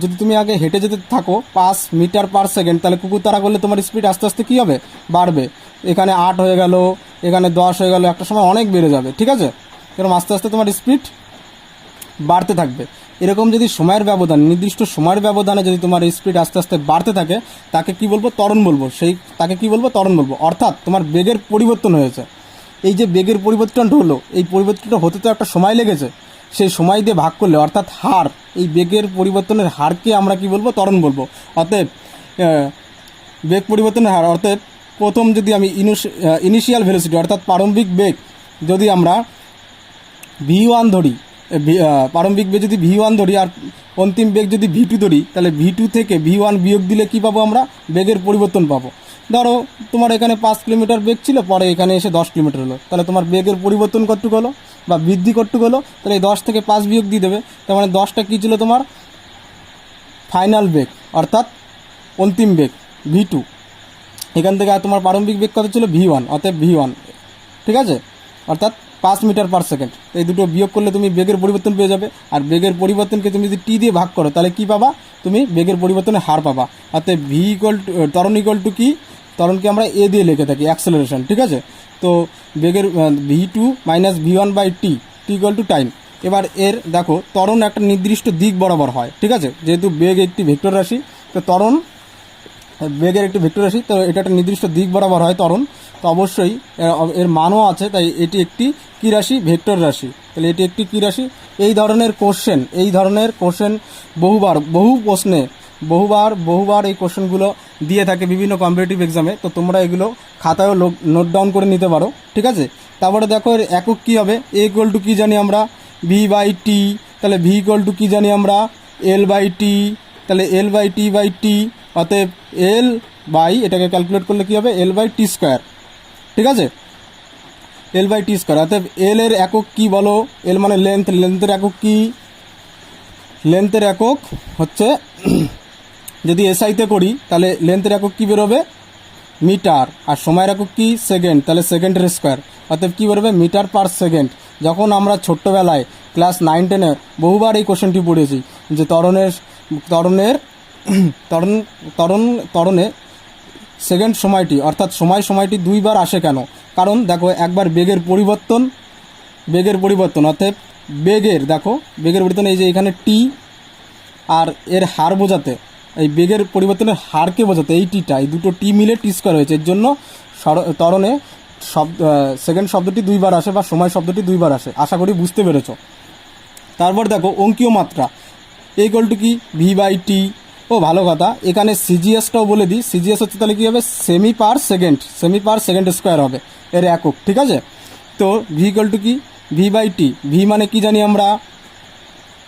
যদি তুমি আগে হেঁটে যেতে থাকো 5 মিটার পার সেকেন্ড, তাহলে কুকুর তাড়া করলে তোমার স্পিড আস্তে আস্তে কী হবে, বাড়বে। এখানে 8 হয়ে গেল, এখানে 10 হয়ে গেল, একটা সময় অনেক বেড়ে যাবে, ঠিক আছে। এরকম আস্তে আস্তে তোমার স্পিড বাড়তে থাকবে। এরকম যদি সময়ের ব্যবধান, নির্দিষ্ট সময়ের ব্যবধানে যদি তোমার স্পিড আস্তে আস্তে বাড়তে থাকে, তাকে কি বলবো, ত্বরণ বলবো। তাকে কি বলবো, ত্বরণ বলবো। অর্থাৎ তোমার বেগের পরিবর্তন হয়েছে। এই যে বেগের পরিবর্তনটা হলো, এই পরিবর্তনটা হতে তো একটা সময় লেগেছে, সেই সময় দিয়ে ভাগ করলে, অর্থাৎ হার, এই বেগের পরিবর্তনের হারকে আমরা কি বলবো, ত্বরণ বলবো। অতএব বেগ পরিবর্তনের হার, অর্থাৎ প্রথম যদি আমি ইনিশিয়াল ভেলোসিটি অর্থাৎ প্রারম্ভিক বেগ যদি আমরা V1 ধরি, প্রারম্ভিক বেগ যদি V1 ধরি আর অন্তিম বেগ যদি V2 ধরি, তাহলে V2 থেকে V1 বিয়োগ দিলে কি পাবো, আমরা বেগের পরিবর্তন পাবো। ধরো তোমার এখানে 5 কিলোমিটার বেগ ছিল, পরে এখানে এসে 10 কিলোমিটার হলো, তাহলে তোমার বেগের পরিবর্তন কতটুকু হলো বা বৃদ্ধি কতটুকু হলো, তাহলে এই 10 থেকে 5 বিয়োগ দিয়ে দেবে। তার মানে 10টা কী ছিল, তোমার ফাইনাল বেগ অর্থাৎ অন্তিম বেগ V2। এখান থেকে আর তোমার প্রারম্ভিক বেগ কত ছিল, V1, অতএব V1, ঠিক আছে, অর্থাৎ 5 মিটার পার সেকেন্ড। এই দুটো বিয়োগ করলে তুমি বেগের পরিবর্তন পেয়ে যাবে। আর বেগের পরিবর্তনকে তুমি যদি টি দিয়ে ভাগ করো, তাহলে কি পাবা, তুমি বেগের পরিবর্তনের হার পাবা। অর্থাৎ ত্বরণ ইকুয়াল টু কি, ত্বরণকে আমরা এ দিয়ে লিখে থাকি, অ্যাক্সেলারেশন, ঠিক আছে। তো বেগের V2 - V1/T equal to time. এবার এর দেখো ত্বরণ একটা নির্দিষ্ট দিক বরাবর হয়, ঠিক আছে, যেহেতু বেগ একটি ভেক্টর রাশি, তো ত্বরণ বেগের একটি ভেক্টর রাশি, তো এটা একটা নির্দিষ্ট দিক বরাবর হয় ত্বরণ। তো অবশ্যই এর মানও আছে, তাই এটি একটি কী রাশি, ভেক্টর রাশি। তাহলে এটি একটি কী রাশি। এই ধরনের কোশ্চেন বহুবার এই কোশ্চেনগুলো দিয়ে থাকে বিভিন্ন কম্পিটিটিভ এক্সামে। তো তোমরা এগুলো খাতায়ও নোট ডাউন করে নিতে পারো, ঠিক আছে। তারপরে দেখো এর একক কী হবে, এ ইকুয়াল টু কী জানি আমরা, V/T, তাহলে V ইকুয়াল টু কী জানি আমরা, L/T, তাহলে L/T/T, অতএব এটাকে ক্যালকুলেট করলে কী হবে, L/T স্কোয়ার, ঠিক আছে, L/T স্কোয়ার। অতএব এল এর একক কী বলো, এল মানে লেন্থের একক কী, লেন্থের একক হচ্ছে যদি এসআইতে করি তাহলে লেন্থের একক কী বেরোবে, মিটার, আর সময়ের একক কি, সেকেন্ড, তাহলে সেকেন্ডের স্কোয়ার। অতএব কী বেরোবে, মিটার পার সেকেন্ড। যখন আমরা ছোট্টবেলায় ক্লাস 9-10-এ বহুবার এই কোশ্চেনটি পড়েছি যে ত্বরণে সেকেন্ড সময়টি অর্থাৎ সময়টি দুইবার আসে কেন, কারণ দেখো একবার বেগের পরিবর্তন অর্থাৎ বেগের পরিবর্তন, এই যে এখানে টি আর এর হার বোঝাতে, এই বেগের পরিবর্তনের হারকে বোঝাতে এই টিটা, এই দুটো টি মিলে টি স্কোয়ার হয়েছে। এর জন্য ত্বরণে সেকেন্ড শব্দটি দুইবার আসে বা সময় শব্দটি দুইবার আসে। আশা করি বুঝতে পেরেছ। তারপর দেখো অঙ্কীয় মাত্রা, ইকুয়াল টু কি, V/T, ও ভালো কথা, এখানে সিজিএসটাও বলে দিই। সিজিএস হচ্ছে তাহলে কী হবে, semi per second, semi per second square হবে এর একক, ঠিক আছে। তো ভি ইকুয়াল টু কি, ভি বাই টি। ভি মানে কি জানি আমরা,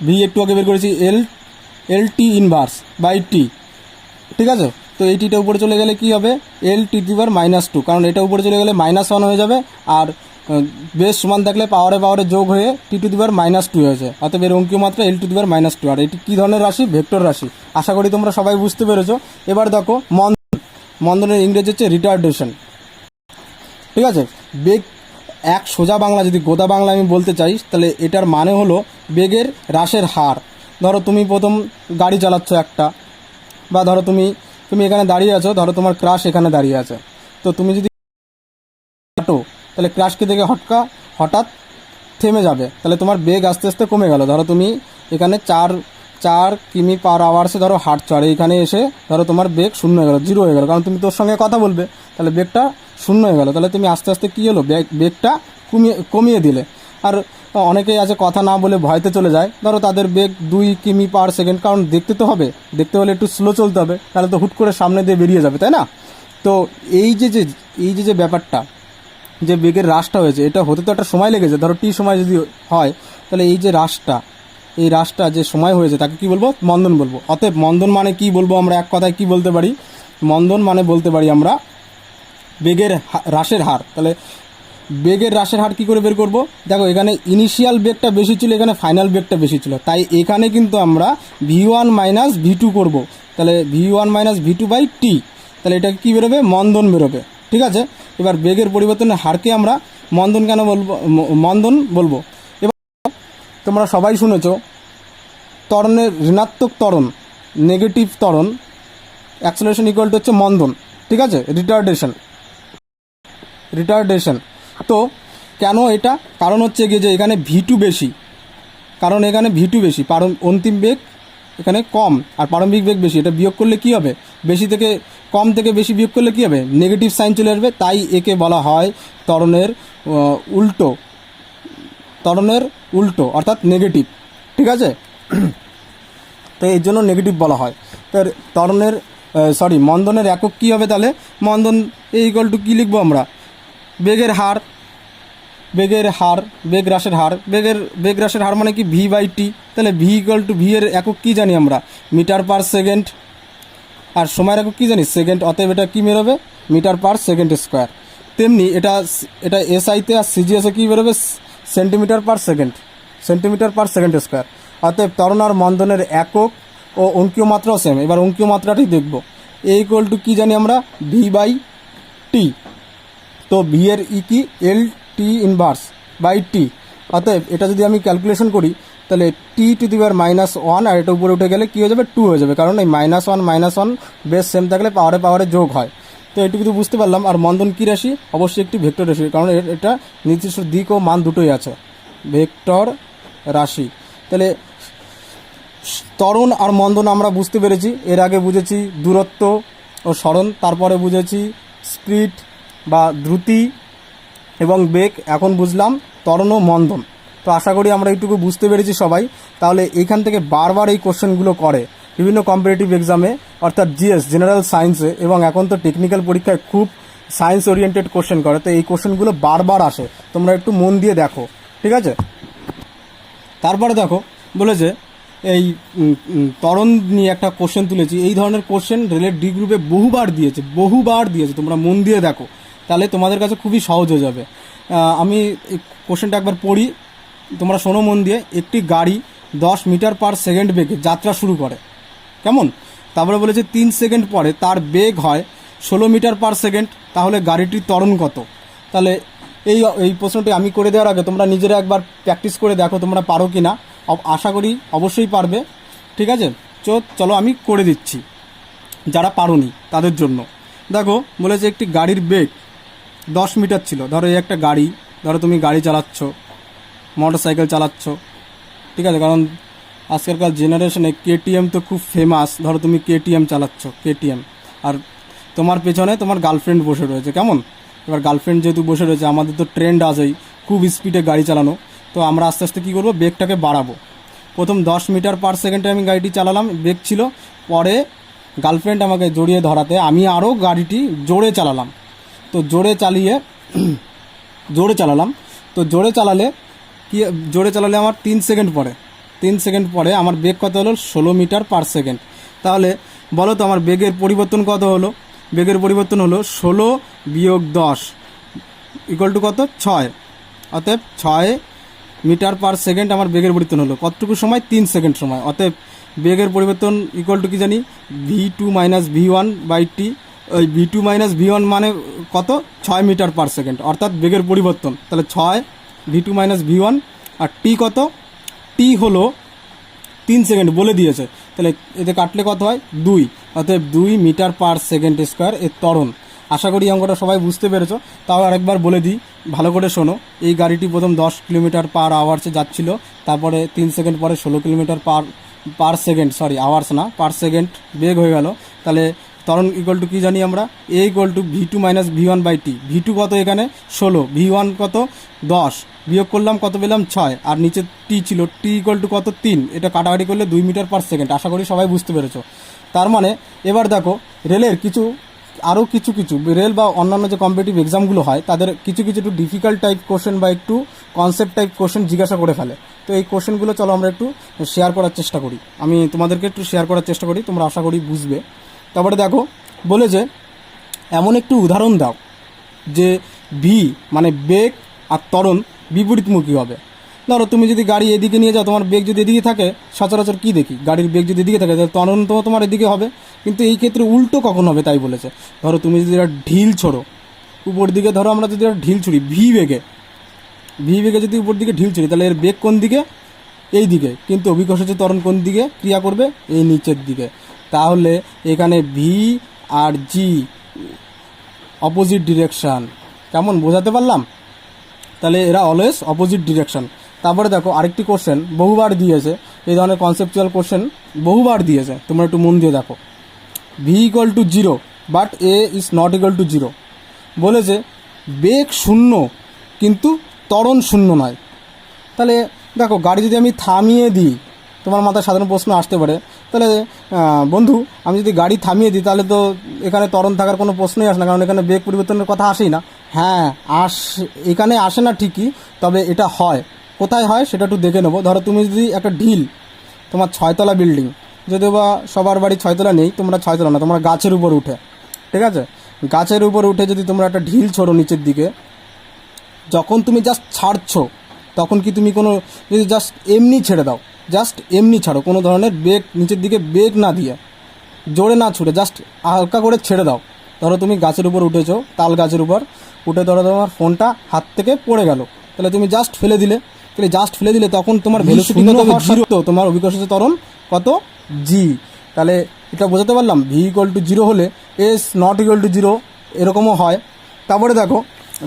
ভি একটু আগে বের করেছি, এল টি ইনভার্স বাই টি, ঠিক আছে। তো এই টিটা উপরে চলে গেলে কি হবে, এল টি টু পাওয়ার -2, কারণ এটা উপরে চলে গেলে -1 হয়ে যাবে, আর বেশ সমান থাকলে পাওয়ারে যোগ হয়ে টি টু দি পাওয়ার -2 হয়েছে, অতএব এর অঙ্কীয় মাত্রা এল টু দি পাওয়ার -2। আর এটি কী ধরনের রাশি, ভেক্টর রাশি। আশা করি তোমরা সবাই বুঝতে পেরেছো। এবার দেখো মন্দনের ইংরেজি হচ্ছে রিটার্ডেশন, ঠিক আছে। বেগ, এক সোজা বাংলা যদি গোদা বাংলা আমি বলতে চাই, তাহলে এটার মানে হলো বেগের হ্রাসের হার। ধরো তুমি প্রথম গাড়ি চালাচ্ছ একটা, বা ধরো তুমি এখানে দাঁড়িয়ে আছো, ধরো তোমার ক্রাশ এখানে দাঁড়িয়ে আছে, তো তুমি যদি হাঁটো তাহলে ক্রাশকে দেখে হঠাৎ থেমে যাবে, তাহলে তোমার বেগ আস্তে আস্তে কমে গেল। ধরো তুমি এখানে 4 কিমি পার আওয়ার্সে ধরো হাঁটছো, আর এখানে এসে ধরো তোমার বেগ 0 হয়ে গেল, 0 হয়ে গেল, কারণ তুমি তোর সঙ্গে কথা বলবে, তাহলে বেগটা 0 হয়ে গেল। তাহলে তুমি আস্তে আস্তে কী হলো, বেগটা কমিয়ে দিলে। আর অনেকেই আছে কথা না বলে ভয়তে চলে যায়, ধরো তাদের বেগ 2 কিমি পার সেকেন্ড, কারণ দেখতে তো হবে, দেখতে হলে একটু স্লো চলতে হবে, তাহলে তো হুট করে সামনে দিয়ে বেরিয়ে যাবে, তাই না। তো এই যে ব্যাপারটা, যে বেগের হ্রাসটা হয়েছে, এটা হতে তো একটা সময় লেগেছে। ধরো টি সময় যদি হয়, তাহলে এই যে হ্রাসটা যে সময় হয়েছে তাকে কি বলবো, মন্দন বলবো। অতএব মন্দন মানে কি বলবো আমরা, এক কথায় কি বলতে পারি, মন্দন মানে বলতে পারি আমরা বেগের হ্রাসের হার। তাহলে বেগের হ্রাসের হার কী করে বের করব, দেখো এখানে ইনিশিয়াল বেগটা বেশি ছিল, এখানে ফাইনাল বেগটা বেশি ছিল, তাই এখানে কিন্তু আমরা V1 মাইনাস V2 করবো। তাহলে V1 minus V2 by T, তাহলে এটা কী বেরোবে, মন্দন বেরোবে, ঠিক আছে। এবার বেগের পরিবর্তনের হারকে আমরা মন্দন কেন বলবো, মন্দন বলবো। এবার তোমরা সবাই শুনেছো ত্বরণের ঋণাত্মক ত্বরণ, নেগেটিভ ত্বরণ, অ্যাক্সেলারেশন ইকুয়াল টু হচ্ছে মন্দন, ঠিক আছে, রিটার্ডেশন। তো কেন এটা, কারণ হচ্ছে গিয়ে যে এখানে V2 বেশি, কারণ এখানে V2 বেশি, অন্তিম বেগ এখানে কম আর প্রারম্ভিক বেগ বেশি। এটা বিয়োগ করলে কি হবে, বেশি থেকে কম থেকে বেশি বিয়োগ করলে কি হবে, নেগেটিভ সাইন চলে আসবে, তাই একে বলা হয় ত্বরণের উল্টো অর্থাৎ নেগেটিভ, ঠিক আছে। তো এই জন্য নেগেটিভ বলা হয়। তো মন্দনের একক কী হবে, তাহলে মন্দন ইকুয়াল টু কী লিখবো আমরা, বেগ হ্রাসের হার মানে কি, ভি বাই টি। তাহলে ভি ইকুয়াল টু, ভি এর একক কী জানি আমরা, মিটার পার সেকেন্ড, আর সময়ের একক কী জানি, সেকেন্ড, অতএব এটা কী বেরোবে, মিটার পার সেকেন্ড স্কোয়ার। তেমনি এটা এসআইতে আর সিজিএসে কী বেরোবে, সেন্টিমিটার পার সেকেন্ড স্কোয়ার। অতএব ত্বরণ আর মন্দনের একক ও অঙ্কীয় মাত্রাও সেম। এবার অঙ্কীয় মাত্রাটি দেখব, এ ইকুয়াল টু কী জানি আমরা, ভি বাই টি। তো ভি এর কি, এল টি ইনভার্স বাই টি। অতএব এটা যদি আমি ক্যালকুলেশন করি, তাহলে টি টু দি পাওয়ার -1, আর এটা উপরে উঠে গেলে কী হয়ে যাবে, 2 হয়ে যাবে, কারণ এই -1 বেশ সেম থাকলে পাওয়ারে যোগ হয়। তো এটুকু তো বুঝতে পারলাম। আর মন্দন কী রাশি, অবশ্যই একটি ভেক্টর রাশি, কারণ এটা নির্দিষ্ট দিক ও মান দুটোই আছে, ভেক্টর রাশি। তাহলে ত্বরণ আর মন্দন আমরা বুঝতে পেরেছি। এর আগে বুঝেছি দূরত্ব ও সরণ, তারপরে বুঝেছি স্পিড বা দ্রুতি এবং বেগ, এখন বুঝলাম ত্বরণ ও মন্দন। তো আশা করি আমরা এইটুকু বুঝতে পেরেছি সবাই। তাহলে এইখান থেকে বারবার এই কোশ্চেনগুলো করে বিভিন্ন কম্পিটিটিভ এক্সামে, অর্থাৎ জিএস, জেনারেল সায়েন্সে, এবং এখন তো টেকনিক্যাল পরীক্ষায় খুব সায়েন্স ওরিয়েন্টেড কোশ্চেন করে। তো এই কোশ্চেনগুলো বারবার আসে, তোমরা একটু মন দিয়ে দেখো, ঠিক আছে। তারপরে দেখো বলেছে এই ত্বরণ নিয়ে একটা কোশ্চেন তুলেছি। এই ধরনের কোশ্চেন রেলের ডি গ্রুপে বহুবার দিয়েছে, তোমরা মন দিয়ে দেখো, তাহলে তোমাদের কাছে খুবই সহজ হয়ে যাবে। আমি এই কোশ্চেনটা একবার পড়ি, তোমরা শোনো মন দিয়ে। একটি গাড়ি 10 মিটার পার সেকেন্ড বেগে যাত্রা শুরু করে, কেমন? তারপরে বলেছে 3 সেকেন্ড পরে তার বেগ হয় 16 মিটার পার সেকেন্ড, তাহলে গাড়িটির ত্বরণ কত? তাহলে এই প্রশ্নটি আমি করে দেওয়ার আগে তোমরা নিজেরা একবার প্র্যাকটিস করে দেখো তোমরা পারো কি না। আশা করি অবশ্যই পারবে, ঠিক আছে। চলো আমি করে দিচ্ছি যারা পারোনি তাদের জন্য। দেখো বলেছে একটি গাড়ির বেগ 10 মিটার ছিল। ধরো এই একটা গাড়ি, ধরো তুমি গাড়ি চালাচ্ছ, মোটর সাইকেল চালাচ্ছ, ঠিক আছে, কারণ আজকালকার জেনারেশনে কেটিএম তো খুব ফেমাস। ধরো তুমি কেটিএম চালাচ্ছ, আর তোমার পেছনে তোমার গার্লফ্রেন্ড বসে রয়েছে, কেমন? এবার গার্লফ্রেন্ড যেহেতু বসে রয়েছে, আমাদের তো ট্রেন্ড আছেই খুব স্পিডে গাড়ি চালানো, তো আমরা আস্তে আস্তে কী করবো, বেগটাকে বাড়াবো। প্রথম 10 মিটার পার সেকেন্ডে আমি গাড়িটি চালালাম, ব্রেক ছিল। পরে গার্লফ্রেন্ড আমাকে জড়িয়ে ধরাতে আমি আরও গাড়িটি জোরে চালালাম। তো জোরে চালালাম। তো জোরে চালালে আমার 3 সেকেন্ড পরে আমার বেগ কত হলো? 16 মিটার পার সেকেন্ড। তাহলে বলো তো আমার বেগের পরিবর্তন কত হলো? বেগের পরিবর্তন হলো 16 বিয়োগ 10 ইকুয়াল টু কত? 6। অতএব 6 মিটার পার সেকেন্ড আমার বেগের পরিবর্তন হলো। কতটুকু সময়? 3 সেকেন্ড সময়। অতএব বেগের পরিবর্তন ইকুয়াল টু কি জানি? v2 minus v1/t। ওই v2 মাইনাস v1 মানে কত? 6 মিটার পার সেকেন্ড, অর্থাৎ বেগের পরিবর্তন। তাহলে 6 v2 মাইনাস v1, আর t কত? t হলো 3 সেকেন্ড বলে দিয়েছে। তাহলে এতে কাটলে কত হয়? 2। অতএব 2 মিটার পার সেকেন্ড স্কোয়ার এর ত্বরণ। আশা করি অঙ্কটা সবাই বুঝতে পেরেছো। তাও আরেকবার বলে দিই, ভালো করে শোনো। এই গাড়িটি প্রথম 10 কিলোমিটার পার আওয়ার্সে যাচ্ছিল, তারপরে 3 সেকেন্ড পরে 16 kilometre per second, sorry hours না, পার সেকেন্ড বেগ হয়ে গেল। তাহলে ত্বরণ ইকুয়াল টু কী জানি আমরা? এ equal to v2 minus v1/t। v2 কত এখানে? 16, v1 কত? 10, বিয়োগ করলাম কত পেলাম? 6, আর নিচে t ছিল, t ইকুয়াল টু কত? 3। এটা কাটাকাটি করলে 2 মিটার পার সেকেন্ড। আশা করি সবাই বুঝতে পেরেছো। তার মানে এবার দেখো, রেলের আরও কিছু রেল বা অন্যান্য যে কম্পিটিটিভ এক্সামগুলো হয় তাদের কিছু একটু ডিফিকাল্ট টাইপ কোশ্চেন বা একটু কনসেপ্ট টাইপ কোশ্চেন জিজ্ঞাসা করে ফেলে। তো এই কোশ্চেনগুলো চলো আমরা একটু শেয়ার করার চেষ্টা করি। আমি তোমাদেরকে একটু শেয়ার করার চেষ্টা করি, তোমরা আশা করি বুঝবে। তারপরে দেখো, বলে যে এমন একটু উদাহরণ দাও যে ভি মানে বেগ আর ত্বরণ বিপরীতমুখী হবে। ধরো তুমি যদি গাড়ি এদিকে নিয়ে যাও, তোমার বেগ যদি এদিকে থাকে, সচরাচর কী দেখি? গাড়ির বেগ যদি এদিকে থাকে তাহলে ত্বরণ তো তোমার এদিকে হবে। কিন্তু এই ক্ষেত্রে উল্টো কখন হবে তাই বলেছে। ধরো তুমি যদি একটা ঢিল ছোড়ো উপর দিকে, ধরো আমরা যদি একটা ঢিল ছুড়ি ভি বেগে যদি উপর দিকে ঢিল ছুড়ি, তাহলে এর বেগ কোন দিকে? এই দিকে। কিন্তু অভিকর্ষজ ত্বরণ কোন দিকে ক্রিয়া করবে? এই নিচের দিকে। তাহলে এখানে ভি আর জি অপোজিট ডিরেকশান। কেমন বোঝাতে পারলাম? তাহলে এরা অলওয়েজ অপোজিট ডিরেকশন। তারপরে দেখো আরেকটি কোশ্চেন বহুবার দিয়েছে, এই ধরনের কনসেপচুয়াল কোশ্চেন বহুবার দিয়েছে, তোমরা একটু মন দিয়ে দেখো। V equal to 0 but A is not equal to 0। বলেছে বেগ 0 কিন্তু ত্বরণ 0 নয়। তাহলে দেখো, গাড়ি যদি আমি থামিয়ে দিই, তোমার মাথায় সাধারণ প্রশ্ন আসতে পারে, তাহলে বন্ধু আমি যদি গাড়ি থামিয়ে দিই তাহলে তো এখানে ত্বরণ থাকার কোনো প্রশ্নই আসে না, কারণ এখানে বেগ পরিবর্তনের কথা আসেই না। হ্যাঁ এখানে আসে না ঠিকই, তবে এটা হয়। কোথায় হয় সেটা একটু দেখে নেবো। ধরো তুমি যদি একটা ঢিল, তোমার 6তলা বিল্ডিং, যদিও বা সবার বাড়ি 6তলা নেই, তোমরা 6তলা না, তোমরা গাছের উপর উঠে, ঠিক আছে, গাছের উপর উঠে যদি তোমরা একটা ঢিল ছোড়ো নিচের দিকে, যখন তুমি জাস্ট ছাড়ছো তখন কি তুমি কোনো, যদি জাস্ট এমনি ছেড়ে দাও, জাস্ট এমনি ছাড়ো, কোনো ধরনের বেগ নিচের দিকে বেগ না দিয়ে, জোরে না ছুটে জাস্ট হালকা করে ছেড়ে দাও। ধরো তুমি গাছের উপর উঠেছো, তাল গাছের উপর উঠে ধরো তোমার ফোনটা হাত থেকে পড়ে গেল, তাহলে তুমি জাস্ট ফেলে দিলে, তখন তোমার ভেলোসিটি কত হবে? 0। তো তোমার অভিকর্ষজ ত্বরণ কত? জি। তাহলে এটা বোঝাতে পারলাম ভি ইকুয়াল টু 0 হলে এস নট ইকুয়াল টু 0 এরকমও হয়। তারপরে দেখো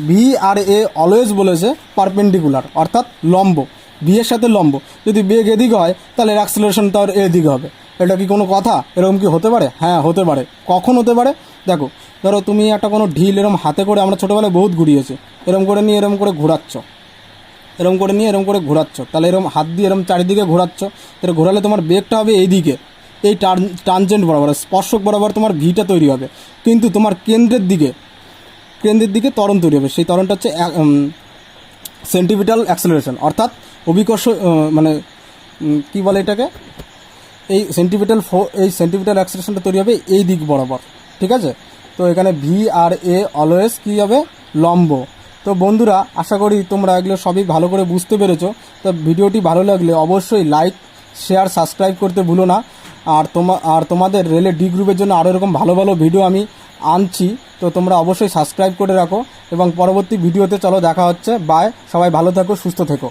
ভি আর এ অলওয়েজ বলেছে পারপেন্ডিকুলার, অর্থাৎ লম্ব, ভি এর সাথে লম্ব। যদি বেগ এদিকে হয় তাহলে অ্যাক্সেলারেশন তার এদিকে হবে। এটা কি কোনো কথা? এরকম কি হতে পারে? হ্যাঁ হতে পারে। কখন হতে পারে? দেখো, ধরো তুমি একটা কোনো ঢিল এরকম হাতে করে, আমরা ছোটোবেলায় বহুত ঘুরিয়েছি, এরকম করে নিয়ে এরকম করে ঘোরাচ্ছ, তাহলে এরকম হাত দিয়ে এরকম চারিদিকে ঘোরাচ্ছ, তাহলে ঘোরালে তোমার বেগটা হবে এইদিকে, এই টানজেন্ট বরাবর, স্পর্শক বরাবর তোমার ভিটা তৈরি হবে। কিন্তু তোমার কেন্দ্রের দিকে ত্বরণ তৈরি হবে। সেই ত্বরণটা হচ্ছে সেন্টিপিটাল অ্যাক্সেলারেশন, অর্থাৎ অভিকর্ষ, মানে কি বলে এটাকে, এই সেন্টিপিটাল অ্যাক্সেলারেশনটা তৈরি হবে এই দিক বরাবর, ঠিক আছে। তো এখানে ভি আর এ অলওয়েজ কী হবে? লম্ব। তো বন্ধুরা আশা করি তোমরা এগুলো সবই ভালো করে বুঝতে পেরেছো। তো ভিডিওটি ভালো লাগলে অবশ্যই লাইক, শেয়ার, সাবস্ক্রাইব করতে ভুলো না। আর তোমাদের রেলের ডি গ্রুপের জন্য আরও এরকম ভালো ভালো ভিডিও আমি আনছি, তো তোমরা অবশ্যই সাবস্ক্রাইব করে রাখো। এবং পরবর্তী ভিডিওতে চলো দেখা হচ্ছে। বাই, সবাই ভালো থেকো, সুস্থ থেকো।